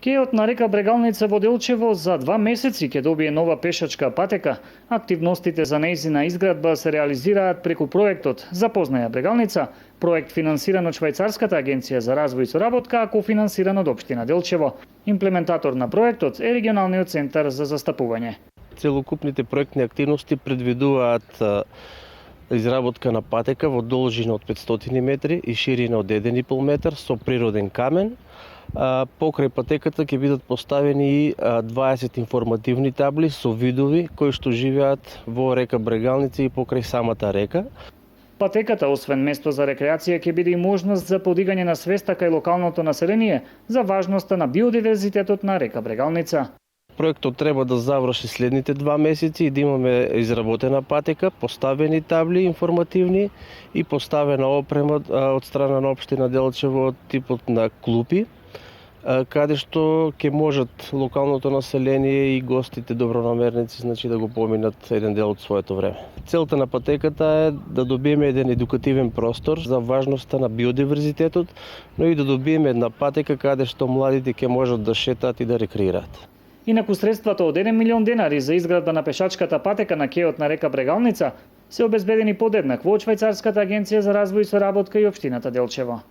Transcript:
Кејот на река Брегалница во Делчево за 2 месеци ќе добие нова пешачка патека. Активностите за нејзина изградба се реализираат преку проектот Запознаја Брегалница, проект финансиран од Швајцарската агенција за развој и соработка, а кофинансиран од општина Делчево. Имплементатор на проектот е регионалниот центар за застапување. Целокупните проектни активности предвидуваат изработка на патека во должина од 500 метри и ширина од 1,5 метар со природен камен. Покрај патеката ќе бидат поставени и 20 информативни табли со видови кои што живеат во река Брегалница и покрај самата река. Патеката, освен место за рекреација, ќе биде и можност за подигање на свеста кај локалното население за важноста на биодиверзитетот на река Брегалница. Проектот треба да заврши следните 2 месеци и да имаме изработена патека, поставени табли информативни и поставена опрема од страна на општина Делчево од типот на клупи, каде што ќе можат локалното население и гостите добронамерници да го поминат еден дел од своето време. Целта на патеката е да добиеме еден едукативен простор за важноста на биодиверзитетот, но и да добиеме една патека каде што младите ќе можат да шетаат и да рекреираат. Инаку средствата од 1 милион денари за изградба на пешачката патека на кејот на река Брегалница се обезбедени подеднакво од Швајцарската агенција за развој и соработка и општината Делчево.